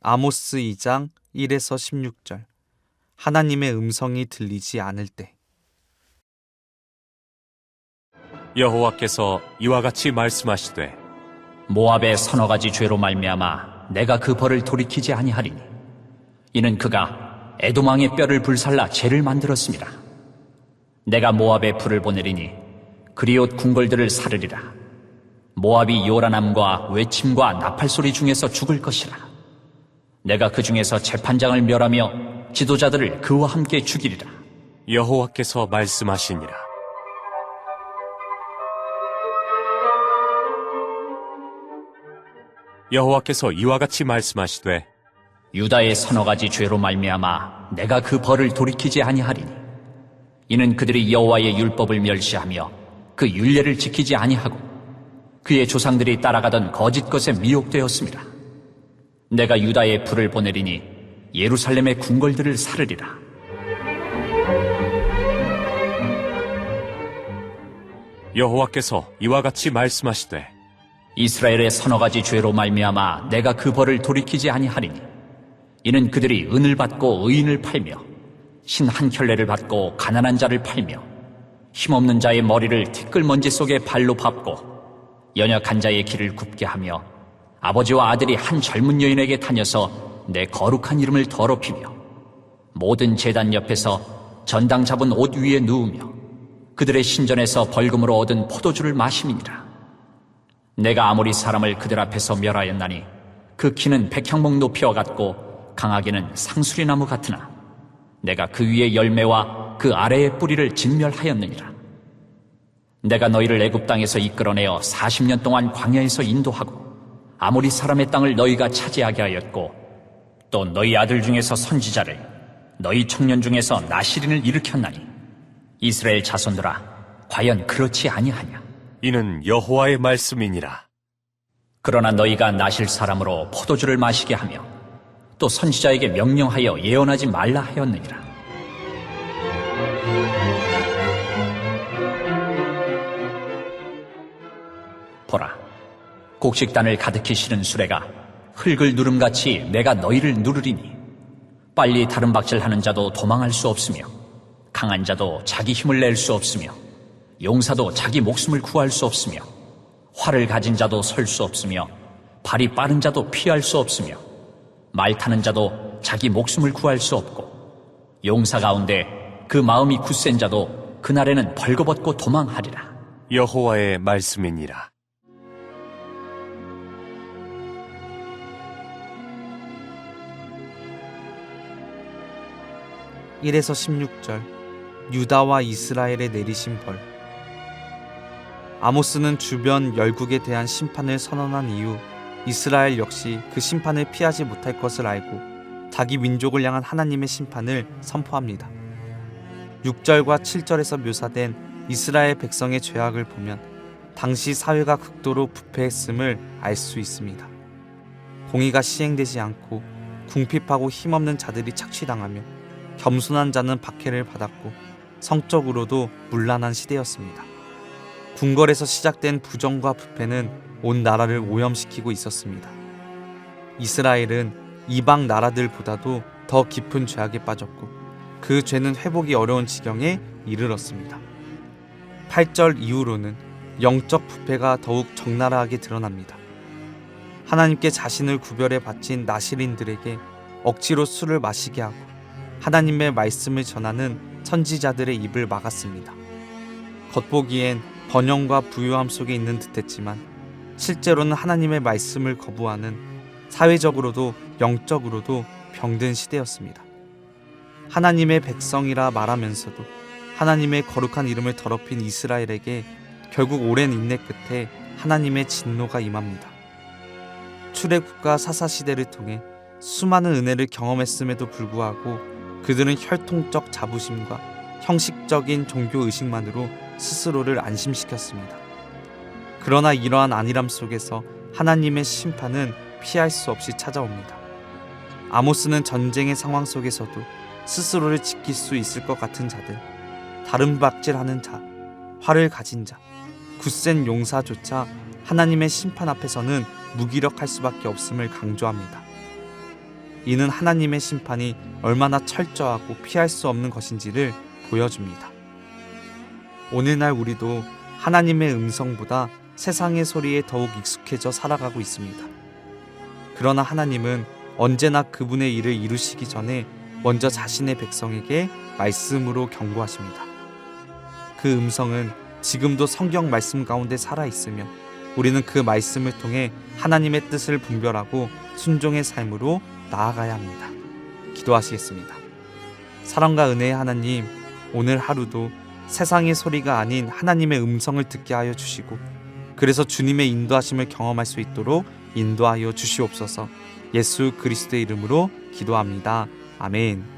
아모스 2장 1에서 16절. 하나님의 음성이 들리지 않을 때. 여호와께서 이와 같이 말씀하시되 모압의 서너 가지 죄로 말미암아 내가 그 벌을 돌이키지 아니하리니 이는 그가 에돔 왕의 뼈를 불살라 죄를 만들었습니다. 내가 모압에 불을 보내리니 그리옷 궁궐들을 사르리라. 모압이 요란함과 외침과 나팔 소리 중에서 죽을 것이라. 내가 그 중에서 재판장을 멸하며 지도자들을 그와 함께 죽이리라. 여호와께서 말씀하시니라. 여호와께서 이와 같이 말씀하시되 유다의 서너 가지 죄로 말미암아 내가 그 벌을 돌이키지 아니하리니 이는 그들이 여호와의 율법을 멸시하며 그 율례를 지키지 아니하고 그의 조상들이 따라가던 거짓 것에 미혹되었습니다. 내가 유다에 불을 보내리니 예루살렘의 궁궐들을 사르리라. 여호와께서 이와 같이 말씀하시되 이스라엘의 서너 가지 죄로 말미암아 내가 그 벌을 돌이키지 아니하리니 이는 그들이 은을 받고 의인을 팔며 신 한 켤레를 받고 가난한 자를 팔며 힘없는 자의 머리를 티끌먼지 속에 발로 밟고 연약한 자의 길을 굽게 하며 아버지와 아들이 한 젊은 여인에게 다녀서 내 거룩한 이름을 더럽히며 모든 제단 옆에서 전당 잡은 옷 위에 누우며 그들의 신전에서 벌금으로 얻은 포도주를 마심이니라. 내가 아모리 사람을 그들 앞에서 멸하였나니 그 키는 백향목 높이와 같고 강하기는 상수리나무 같으나 내가 그 위의 열매와 그 아래의 뿌리를 진멸하였느니라. 내가 너희를 애굽 땅에서 이끌어내어 40년 동안 광야에서 인도하고 아모리 사람의 땅을 너희가 차지하게 하였고 또 너희 아들 중에서 선지자를 너희 청년 중에서 나실인을 일으켰나니 이스라엘 자손들아 과연 그렇지 아니하냐. 이는 여호와의 말씀이니라. 그러나 너희가 나실 사람으로 포도주를 마시게 하며 또 선지자에게 명령하여 예언하지 말라 하였느니라. 보라, 곡식단을 가득히 실은 수레가 흙을 누름같이 내가 너희를 누르리니 빨리 다른 박질하는 자도 도망할 수 없으며 강한 자도 자기 힘을 낼 수 없으며 용사도 자기 목숨을 구할 수 없으며 활을 가진 자도 설 수 없으며 발이 빠른 자도 피할 수 없으며 말 타는 자도 자기 목숨을 구할 수 없고 용사 가운데 그 마음이 굳센 자도 그날에는 벌거벗고 도망하리라. 여호와의 말씀이니라. (1에서 16절) 유다와 이스라엘에 내리신 벌. 아모스는 주변 열국에 대한 심판을 선언한 이후 이스라엘 역시 그 심판을 피하지 못할 것을 알고 자기 민족을 향한 하나님의 심판을 선포합니다. 6절과 7절에서 묘사된 이스라엘 백성의 죄악을 보면 당시 사회가 극도로 부패했음을 알 수 있습니다. 공의가 시행되지 않고 궁핍하고 힘없는 자들이 착취당하며 겸손한 자는 박해를 받았고 성적으로도 문란한 시대였습니다. 궁궐에서 시작된 부정과 부패는 온 나라를 오염시키고 있었습니다. 이스라엘은 이방 나라들보다도 더 깊은 죄악에 빠졌고 그 죄는 회복이 어려운 지경에 이르렀습니다. 8절 이후로는 영적 부패가 더욱 적나라하게 드러납니다. 하나님께 자신을 구별해 바친 나실인들에게 억지로 술을 마시게 하고 하나님의 말씀을 전하는 선지자들의 입을 막았습니다. 겉보기엔 번영과 부유함 속에 있는 듯했지만 실제로는 하나님의 말씀을 거부하는 사회적으로도 영적으로도 병든 시대였습니다. 하나님의 백성이라 말하면서도 하나님의 거룩한 이름을 더럽힌 이스라엘에게 결국 오랜 인내 끝에 하나님의 진노가 임합니다. 출애굽과 사사시대를 통해 수많은 은혜를 경험했음에도 불구하고 그들은 혈통적 자부심과 형식적인 종교의식만으로 스스로를 안심시켰습니다. 그러나 이러한 안일함 속에서 하나님의 심판은 피할 수 없이 찾아옵니다. 아모스는 전쟁의 상황 속에서도 스스로를 지킬 수 있을 것 같은 자들, 다른 박질하는 자, 활을 가진 자, 굳센 용사조차 하나님의 심판 앞에서는 무기력할 수밖에 없음을 강조합니다. 이는 하나님의 심판이 얼마나 철저하고 피할 수 없는 것인지를 보여줍니다. 오늘날 우리도 하나님의 음성보다 세상의 소리에 더욱 익숙해져 살아가고 있습니다. 그러나 하나님은 언제나 그분의 일을 이루시기 전에 먼저 자신의 백성에게 말씀으로 경고하십니다. 그 음성은 지금도 성경 말씀 가운데 살아있으며 우리는 그 말씀을 통해 하나님의 뜻을 분별하고 순종의 삶으로 나아가야 합니다. 기도하시겠습니다. 사랑과 은혜의 하나님, 오늘 하루도 세상의 소리가 아닌 하나님의 음성을 듣게 하여 주시고 그래서 주님의 인도하심을 경험할 수 있도록 인도하여 주시옵소서. 예수 그리스도의 이름으로 기도합니다. 아멘.